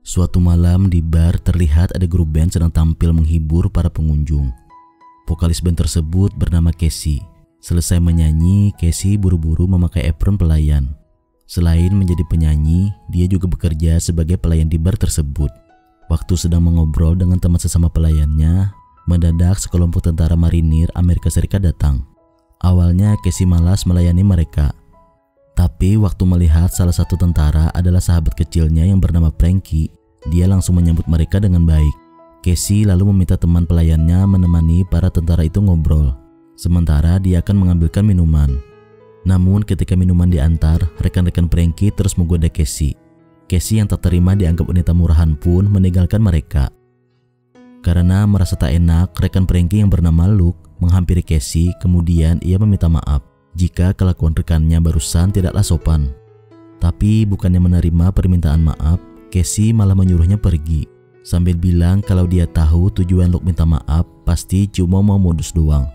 Suatu malam di bar terlihat ada grup band sedang tampil menghibur para pengunjung. Vokalis band tersebut bernama Casey. Selesai menyanyi, Casey buru-buru memakai apron pelayan. Selain menjadi penyanyi, dia juga bekerja sebagai pelayan di bar tersebut. Waktu sedang mengobrol dengan teman sesama pelayannya, mendadak sekelompok tentara marinir Amerika Serikat datang. Awalnya Casey malas melayani mereka. Tapi waktu melihat salah satu tentara adalah sahabat kecilnya yang bernama Frankie, dia langsung menyambut mereka dengan baik. Casey lalu meminta teman pelayannya menemani para tentara itu ngobrol. Sementara dia akan mengambilkan minuman. Namun ketika minuman diantar, rekan-rekan Frankie terus menggoda Casey. Casey yang tak terima dianggap wanita murahan pun meninggalkan mereka. Karena merasa tak enak, rekan Frankie yang bernama Luke menghampiri Casey, kemudian ia meminta maaf jika kelakuan rekannya barusan tidaklah sopan. Tapi bukannya menerima permintaan maaf, Casey malah menyuruhnya pergi, sambil bilang kalau dia tahu tujuan Luke minta maaf pasti cuma mau modus doang.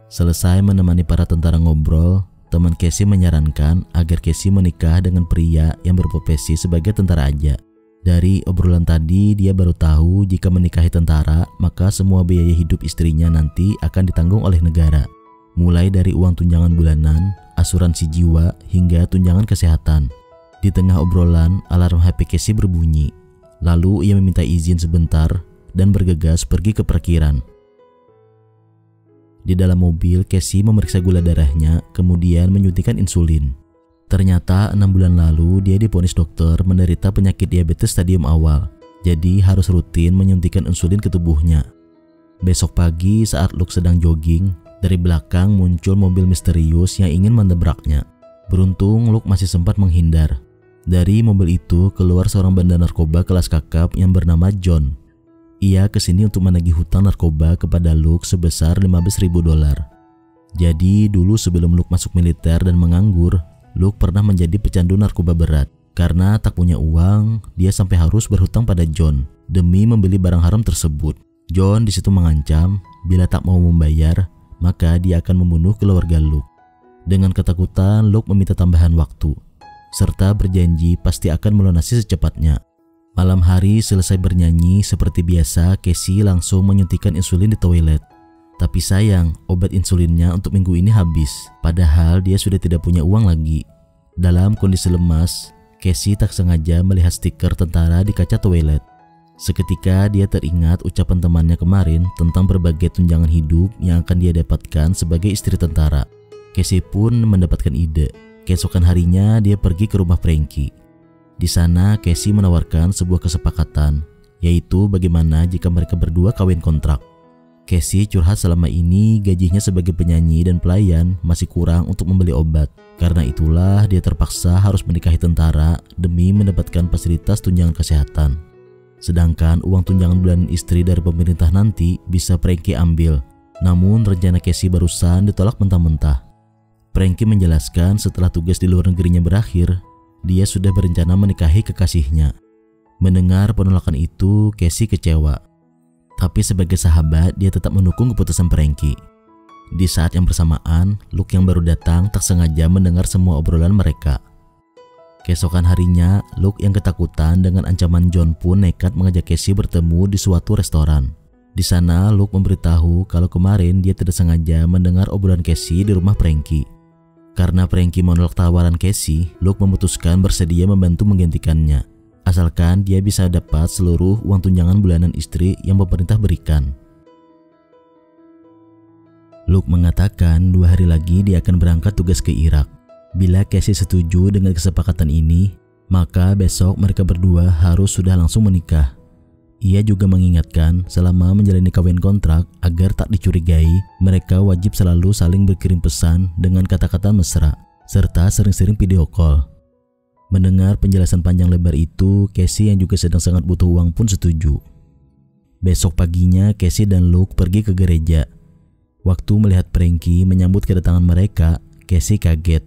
Selesai menemani para tentara ngobrol, teman Casey menyarankan agar Casey menikah dengan pria yang berprofesi sebagai tentara aja. Dari obrolan tadi dia baru tahu jika menikahi tentara maka semua biaya hidup istrinya nanti akan ditanggung oleh negara. Mulai dari uang tunjangan bulanan, asuransi jiwa, hingga tunjangan kesehatan. Di tengah obrolan, alarm HP Casey berbunyi. Lalu ia meminta izin sebentar dan bergegas pergi ke parkiran. Di dalam mobil, Casey memeriksa gula darahnya, kemudian menyuntikkan insulin. Ternyata 6 bulan lalu dia divonis dokter menderita penyakit diabetes stadium awal, jadi harus rutin menyuntikkan insulin ke tubuhnya. Besok pagi saat Luke sedang jogging, dari belakang muncul mobil misterius yang ingin menabraknya. Beruntung Luke masih sempat menghindar. Dari mobil itu keluar seorang bandar narkoba kelas kakap yang bernama John. Ia kesini untuk menagih hutang narkoba kepada Luke sebesar $15.000. Jadi dulu sebelum Luke masuk militer dan menganggur, Luke pernah menjadi pecandu narkoba berat. Karena tak punya uang, dia sampai harus berhutang pada John demi membeli barang haram tersebut. John disitu mengancam bila tak mau membayar, maka dia akan membunuh keluarga Luke. Dengan ketakutan, Luke meminta tambahan waktu, serta berjanji pasti akan melunasi secepatnya. Malam hari selesai bernyanyi, seperti biasa Casey langsung menyuntikkan insulin di toilet. Tapi sayang, obat insulinnya untuk minggu ini habis, padahal dia sudah tidak punya uang lagi. Dalam kondisi lemas, Casey tak sengaja melihat stiker tentara di kaca toilet. Seketika dia teringat ucapan temannya kemarin tentang berbagai tunjangan hidup yang akan dia dapatkan sebagai istri tentara. Casey pun mendapatkan ide. Keesokan harinya dia pergi ke rumah Frankie. Di sana Casey menawarkan sebuah kesepakatan, yaitu bagaimana jika mereka berdua kawin kontrak. Casey curhat selama ini gajinya sebagai penyanyi dan pelayan masih kurang untuk membeli obat. Karena itulah dia terpaksa harus menikahi tentara demi mendapatkan fasilitas tunjangan kesehatan. Sedangkan uang tunjangan bulanan istri dari pemerintah nanti bisa Frankie ambil. Namun rencana Casey barusan ditolak mentah-mentah. Frankie menjelaskan setelah tugas di luar negerinya berakhir, dia sudah berencana menikahi kekasihnya. Mendengar penolakan itu, Casey kecewa. Tapi sebagai sahabat, dia tetap mendukung keputusan Frankie. Di saat yang bersamaan, Luke yang baru datang tak sengaja mendengar semua obrolan mereka. Keesokan harinya, Luke yang ketakutan dengan ancaman John pun nekat mengajak Casey bertemu di suatu restoran. Di sana, Luke memberitahu kalau kemarin dia tidak sengaja mendengar obrolan Casey di rumah Frankie. Karena Frankie menolak tawaran Casey, Luke memutuskan bersedia membantu menggantikannya, asalkan dia bisa dapat seluruh uang tunjangan bulanan istri yang pemerintah berikan. Luke mengatakan 2 hari lagi dia akan berangkat tugas ke Irak. Bila Casey setuju dengan kesepakatan ini, maka besok mereka berdua harus sudah langsung menikah. Ia juga mengingatkan selama menjalani kawin kontrak agar tak dicurigai, mereka wajib selalu saling berkirim pesan dengan kata-kata mesra, serta sering-sering video call. Mendengar penjelasan panjang lebar itu, Casey yang juga sedang sangat butuh uang pun setuju. Besok paginya Casey dan Luke pergi ke gereja. Waktu melihat Frankie menyambut kedatangan mereka, Casey kaget.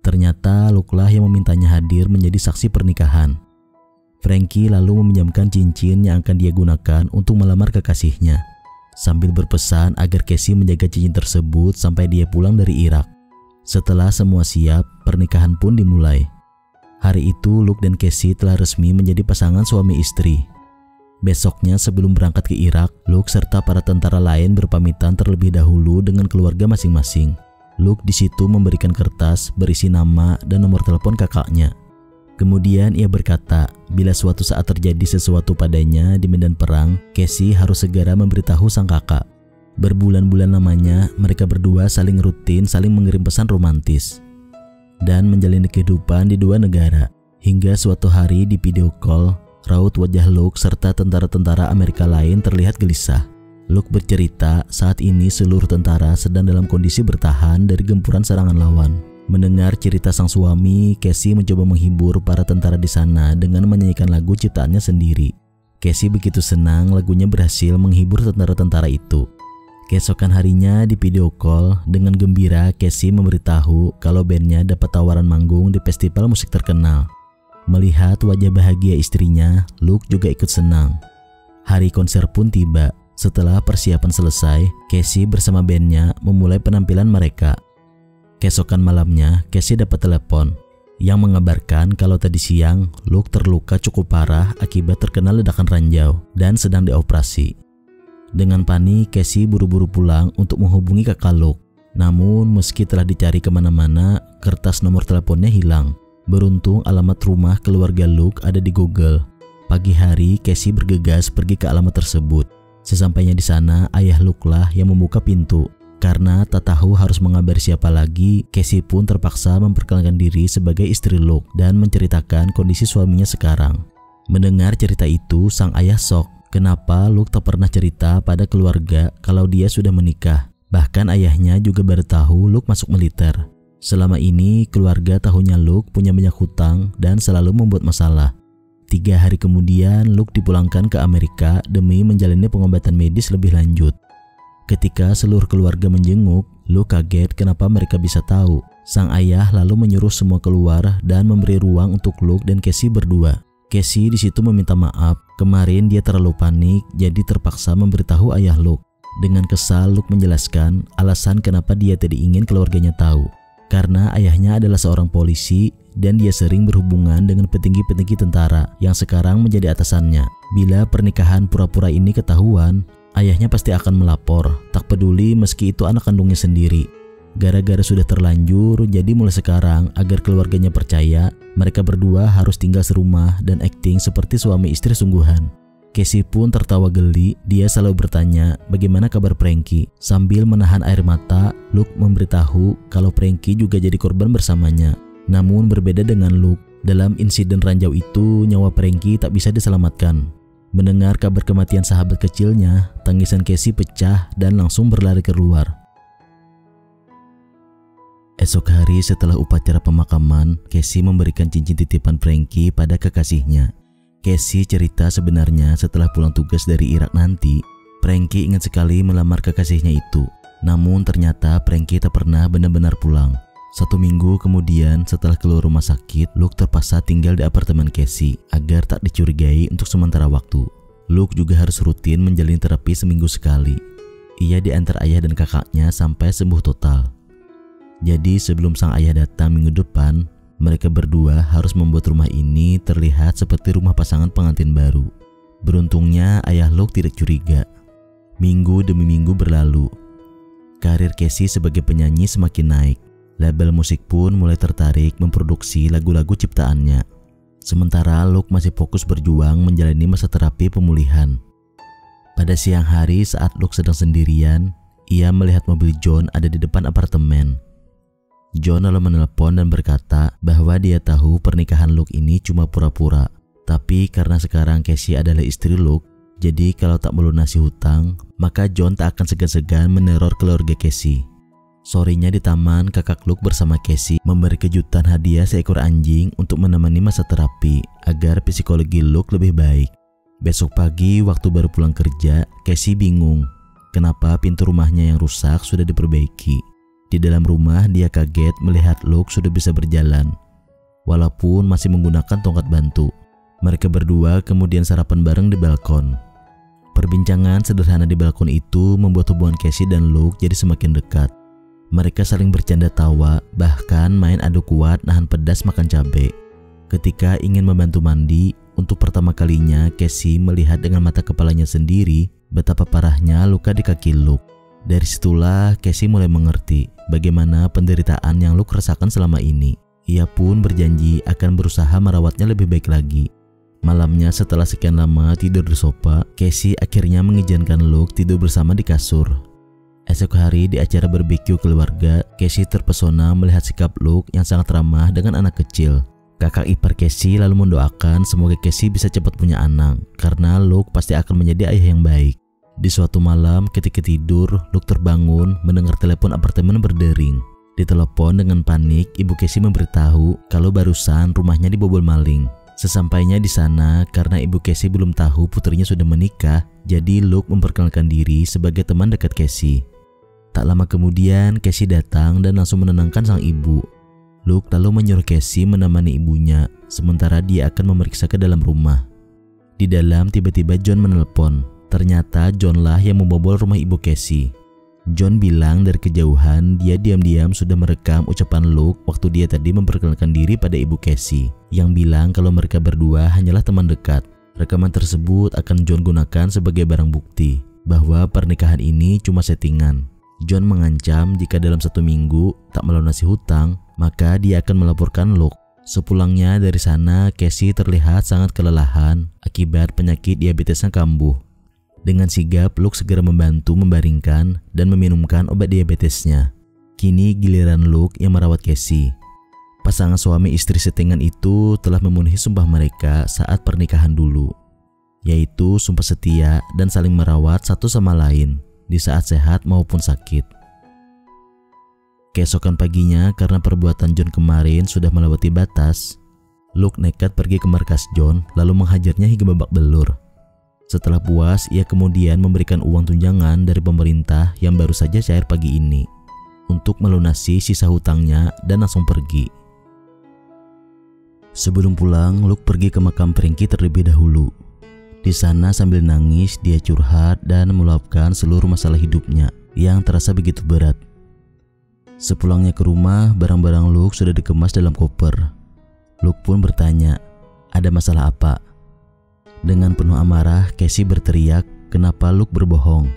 Ternyata Luke lah yang memintanya hadir menjadi saksi pernikahan. Frankie lalu meminjamkan cincin yang akan dia gunakan untuk melamar kekasihnya, sambil berpesan agar Casey menjaga cincin tersebut sampai dia pulang dari Irak. Setelah semua siap, pernikahan pun dimulai. Hari itu Luke dan Casey telah resmi menjadi pasangan suami istri. Besoknya sebelum berangkat ke Irak, Luke serta para tentara lain berpamitan terlebih dahulu dengan keluarga masing-masing. Luke di situ memberikan kertas berisi nama dan nomor telepon kakaknya. Kemudian ia berkata, bila suatu saat terjadi sesuatu padanya di medan perang, Casey harus segera memberitahu sang kakak. Berbulan-bulan lamanya, mereka berdua saling mengirim pesan romantis dan menjalani kehidupan di dua negara. Hingga suatu hari di video call, raut wajah Luke serta tentara-tentara Amerika lain terlihat gelisah. Luke bercerita saat ini seluruh tentara sedang dalam kondisi bertahan dari gempuran serangan lawan. Mendengar cerita sang suami, Casey mencoba menghibur para tentara di sana dengan menyanyikan lagu ciptaannya sendiri. Casey begitu senang lagunya berhasil menghibur tentara-tentara itu. Keesokan harinya di video call, dengan gembira Casey memberitahu kalau bandnya dapat tawaran manggung di festival musik terkenal. Melihat wajah bahagia istrinya, Luke juga ikut senang. Hari konser pun tiba. Setelah persiapan selesai, Casey bersama bandnya memulai penampilan mereka. Keesokan malamnya, Casey dapat telepon yang mengabarkan kalau tadi siang Luke terluka cukup parah akibat terkena ledakan ranjau dan sedang dioperasi. Dengan panik, Casey buru-buru pulang untuk menghubungi kakak Luke. Namun meski telah dicari kemana-mana, kertas nomor teleponnya hilang. Beruntung alamat rumah keluarga Luke ada di Google. Pagi hari, Casey bergegas pergi ke alamat tersebut. Sesampainya di sana, ayah Luke lah yang membuka pintu. Karena tak tahu harus mengabari siapa lagi, Casey pun terpaksa memperkenalkan diri sebagai istri Luke dan menceritakan kondisi suaminya sekarang. Mendengar cerita itu, sang ayah shock. Kenapa Luke tak pernah cerita pada keluarga kalau dia sudah menikah? Bahkan ayahnya juga baru tahu Luke masuk militer. Selama ini keluarga tahunya Luke punya banyak hutang dan selalu membuat masalah. 3 hari kemudian Luke dipulangkan ke Amerika demi menjalani pengobatan medis lebih lanjut. Ketika seluruh keluarga menjenguk, Luke kaget kenapa mereka bisa tahu. Sang ayah lalu menyuruh semua keluar dan memberi ruang untuk Luke dan Casey berdua. Casey di situ meminta maaf. Kemarin dia terlalu panik jadi terpaksa memberitahu ayah Luke. Dengan kesal Luke menjelaskan alasan kenapa dia tidak ingin keluarganya tahu. Karena ayahnya adalah seorang polisi dan dia sering berhubungan dengan petinggi-petinggi tentara yang sekarang menjadi atasannya. Bila pernikahan pura-pura ini ketahuan, ayahnya pasti akan melapor, tak peduli meski itu anak kandungnya sendiri. Gara-gara sudah terlanjur, jadi mulai sekarang agar keluarganya percaya, mereka berdua harus tinggal serumah dan akting seperti suami istri sungguhan. Casey pun tertawa geli, dia selalu bertanya bagaimana kabar Frankie. Sambil menahan air mata, Luke memberitahu kalau Frankie juga jadi korban bersamanya. Namun berbeda dengan Luke, dalam insiden ranjau itu nyawa Frankie tak bisa diselamatkan. Mendengar kabar kematian sahabat kecilnya, tangisan Casey pecah dan langsung berlari keluar. Esok hari setelah upacara pemakaman, Casey memberikan cincin titipan Frankie pada kekasihnya. Casey cerita sebenarnya setelah pulang tugas dari Irak nanti, Frankie ingin sekali melamar kekasihnya itu. Namun ternyata Frankie tak pernah benar-benar pulang. 1 minggu kemudian setelah keluar rumah sakit, Luke terpaksa tinggal di apartemen Casey agar tak dicurigai untuk sementara waktu. Luke juga harus rutin menjalani terapi seminggu sekali. Ia diantar ayah dan kakaknya sampai sembuh total. Jadi sebelum sang ayah datang minggu depan, mereka berdua harus membuat rumah ini terlihat seperti rumah pasangan pengantin baru. Beruntungnya ayah Luke tidak curiga. Minggu demi minggu berlalu. Karir Casey sebagai penyanyi semakin naik. Label musik pun mulai tertarik memproduksi lagu-lagu ciptaannya. Sementara Luke masih fokus berjuang menjalani masa terapi pemulihan. Pada siang hari saat Luke sedang sendirian, ia melihat mobil John ada di depan apartemen. John lalu menelpon dan berkata bahwa dia tahu pernikahan Luke ini cuma pura-pura. Tapi karena sekarang Casey adalah istri Luke, jadi kalau tak melunasi hutang, maka John tak akan segan-segan meneror keluarga Casey. Sorenya di taman, kakak Luke bersama Casey memberi kejutan hadiah seekor anjing untuk menemani masa terapi agar psikologi Luke lebih baik. Besok pagi waktu baru pulang kerja, Casey bingung kenapa pintu rumahnya yang rusak sudah diperbaiki. Di dalam rumah dia kaget melihat Luke sudah bisa berjalan, walaupun masih menggunakan tongkat bantu. Mereka berdua kemudian sarapan bareng di balkon. Perbincangan sederhana di balkon itu membuat hubungan Casey dan Luke jadi semakin dekat. Mereka saling bercanda tawa, bahkan main adu kuat nahan pedas makan cabai. Ketika ingin membantu mandi, untuk pertama kalinya Casey melihat dengan mata kepalanya sendiri betapa parahnya luka di kaki Luke. Dari situlah Casey mulai mengerti bagaimana penderitaan yang Luke rasakan selama ini. Ia pun berjanji akan berusaha merawatnya lebih baik lagi. Malamnya setelah sekian lama tidur di sofa, Casey akhirnya mengizinkan Luke tidur bersama di kasur. Esok hari di acara barbeque keluarga, Casey terpesona melihat sikap Luke yang sangat ramah dengan anak kecil. Kakak ipar Casey lalu mendoakan semoga Casey bisa cepat punya anak, karena Luke pasti akan menjadi ayah yang baik. Di suatu malam ketika tidur, Luke terbangun mendengar telepon apartemen berdering. Ditelepon dengan panik, ibu Casey memberitahu kalau barusan rumahnya dibobol maling. Sesampainya di sana, karena ibu Casey belum tahu putrinya sudah menikah, jadi Luke memperkenalkan diri sebagai teman dekat Casey. Tak lama kemudian, Casey datang dan langsung menenangkan sang ibu. Luke lalu menyuruh Casey menemani ibunya, sementara dia akan memeriksa ke dalam rumah. Di dalam tiba-tiba John menelpon. Ternyata John lah yang membobol rumah ibu Casey. John bilang dari kejauhan dia diam-diam sudah merekam ucapan Luke waktu dia tadi memperkenalkan diri pada ibu Casey, yang bilang kalau mereka berdua hanyalah teman dekat. Rekaman tersebut akan John gunakan sebagai barang bukti bahwa pernikahan ini cuma settingan. John mengancam jika dalam 1 minggu tak melunasi hutang, maka dia akan melaporkan Luke. Sepulangnya dari sana, Casey terlihat sangat kelelahan akibat penyakit diabetesnya kambuh. Dengan sigap, Luke segera membantu membaringkan dan meminumkan obat diabetesnya. Kini giliran Luke yang merawat Casey. Pasangan suami istri settingan itu telah memenuhi sumpah mereka saat pernikahan dulu, yaitu sumpah setia dan saling merawat satu sama lain di saat sehat maupun sakit. Keesokan paginya, karena perbuatan John kemarin sudah melewati batas, Luke nekat pergi ke markas John lalu menghajarnya hingga babak belur. Setelah puas, ia kemudian memberikan uang tunjangan dari pemerintah yang baru saja cair pagi ini untuk melunasi sisa hutangnya dan langsung pergi. Sebelum pulang, Luke pergi ke makam Frankie terlebih dahulu. Di sana sambil nangis, dia curhat dan meluapkan seluruh masalah hidupnya yang terasa begitu berat. Sepulangnya ke rumah, barang-barang Luke sudah dikemas dalam koper. Luke pun bertanya, ada masalah apa? Dengan penuh amarah, Casey berteriak, kenapa Luke berbohong?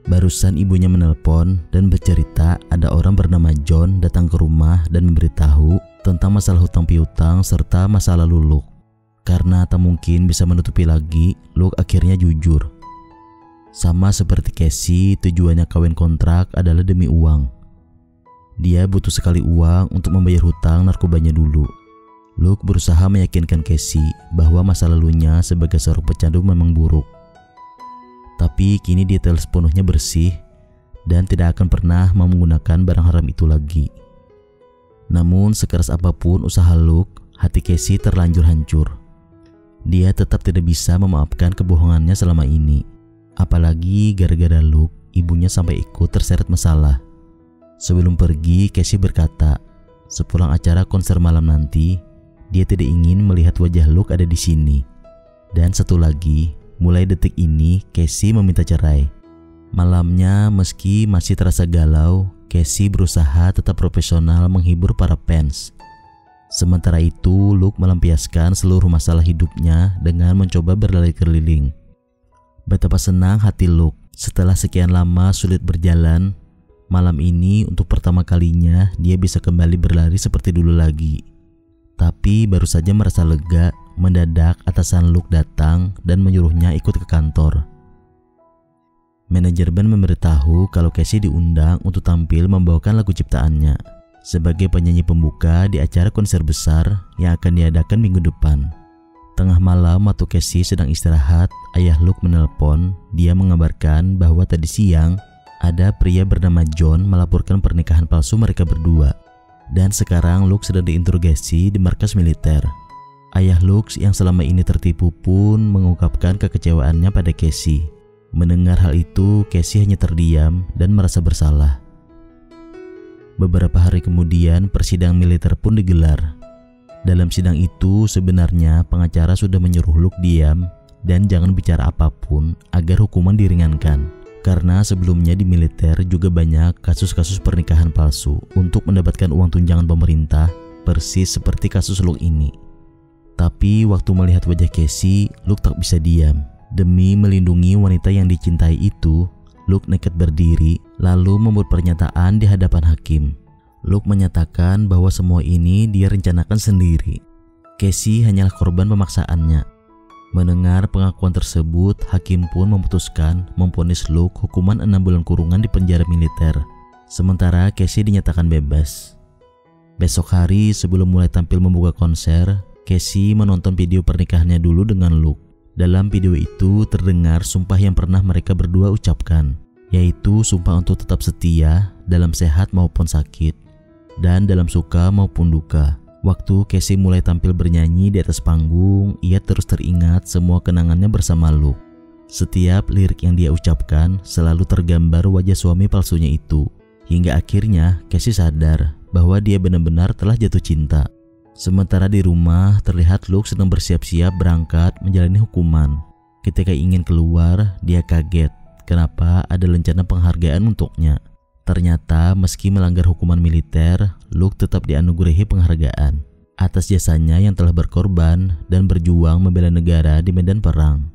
Barusan ibunya menelpon dan bercerita ada orang bernama John datang ke rumah dan memberitahu tentang masalah hutang piutang serta masa lalu Luke. Karena tak mungkin bisa menutupi lagi, Luke akhirnya jujur. Sama seperti Casey, tujuannya kawin kontrak adalah demi uang. Dia butuh sekali uang untuk membayar hutang narkobanya dulu. Luke berusaha meyakinkan Casey bahwa masa lalunya sebagai seorang pecandu memang buruk. Tapi kini dia telah sepenuhnya bersih dan tidak akan pernah mau menggunakan barang haram itu lagi. Namun sekeras apapun usaha Luke, hati Casey terlanjur hancur. Dia tetap tidak bisa memaafkan kebohongannya selama ini. Apalagi gara-gara Luke, ibunya sampai ikut terseret masalah. Sebelum pergi, Casey berkata, sepulang acara konser malam nanti, dia tidak ingin melihat wajah Luke ada di sini. Dan satu lagi, mulai detik ini, Casey meminta cerai. Malamnya, meski masih terasa galau, Casey berusaha tetap profesional menghibur para fans. Sementara itu, Luke melampiaskan seluruh masalah hidupnya dengan mencoba berlari keliling. Betapa senang hati Luke setelah sekian lama sulit berjalan. Malam ini untuk pertama kalinya dia bisa kembali berlari seperti dulu lagi. Tapi baru saja merasa lega, mendadak atasan Luke datang dan menyuruhnya ikut ke kantor. Manajer band memberitahu kalau Casey diundang untuk tampil membawakan lagu ciptaannya sebagai penyanyi pembuka di acara konser besar yang akan diadakan minggu depan. Tengah malam waktu Casey sedang istirahat, ayah Luke menelpon. Dia mengabarkan bahwa tadi siang ada pria bernama John melaporkan pernikahan palsu mereka berdua. Dan sekarang Luke sedang diinterogasi di markas militer. Ayah Luke yang selama ini tertipu pun mengungkapkan kekecewaannya pada Casey. Mendengar hal itu, Casey hanya terdiam dan merasa bersalah. Beberapa hari kemudian, persidangan militer pun digelar. Dalam sidang itu, sebenarnya pengacara sudah menyuruh Luke diam dan jangan bicara apapun agar hukuman diringankan. Karena sebelumnya di militer juga banyak kasus-kasus pernikahan palsu. Untuk mendapatkan uang tunjangan pemerintah, persis seperti kasus Luke ini. Tapi waktu melihat wajah Casey, Luke tak bisa diam. Demi melindungi wanita yang dicintai itu, Luke nekat berdiri lalu membuat pernyataan di hadapan hakim. Luke menyatakan bahwa semua ini dia rencanakan sendiri. Casey hanyalah korban pemaksaannya. Mendengar pengakuan tersebut, hakim pun memutuskan memvonis Luke hukuman 6 bulan kurungan di penjara militer. Sementara Casey dinyatakan bebas. Besok hari sebelum mulai tampil membuka konser, Casey menonton video pernikahannya dulu dengan Luke. Dalam video itu terdengar sumpah yang pernah mereka berdua ucapkan, yaitu sumpah untuk tetap setia dalam sehat maupun sakit, dan dalam suka maupun duka. Waktu Casey mulai tampil bernyanyi di atas panggung, ia terus teringat semua kenangannya bersama Luke. Setiap lirik yang dia ucapkan selalu tergambar wajah suami palsunya itu. Hingga akhirnya Casey sadar bahwa dia benar-benar telah jatuh cinta. Sementara di rumah terlihat Luke sedang bersiap-siap berangkat menjalani hukuman. Ketika ingin keluar, dia kaget kenapa ada rencana penghargaan untuknya. Ternyata meski melanggar hukuman militer, Luke tetap dianugerahi penghargaan atas jasanya yang telah berkorban dan berjuang membela negara di medan perang.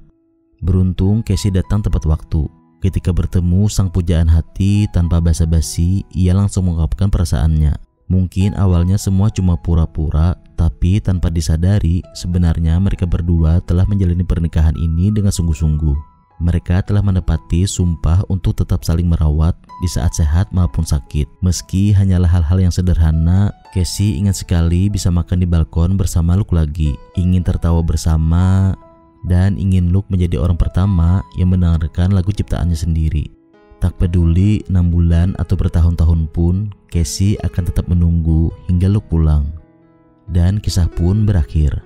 Beruntung Casey datang tepat waktu. Ketika bertemu sang pujaan hati tanpa basa-basi, ia langsung mengungkapkan perasaannya. Mungkin awalnya semua cuma pura-pura, tapi tanpa disadari sebenarnya mereka berdua telah menjalani pernikahan ini dengan sungguh-sungguh. Mereka telah menepati sumpah untuk tetap saling merawat di saat sehat maupun sakit. Meski hanyalah hal-hal yang sederhana, Casey ingin sekali bisa makan di balkon bersama Luke lagi, ingin tertawa bersama, dan ingin Luke menjadi orang pertama yang mendengarkan lagu ciptaannya sendiri. Tak peduli 6 bulan atau bertahun-tahun pun, Casey akan tetap menunggu hingga Luke pulang. Dan kisah pun berakhir.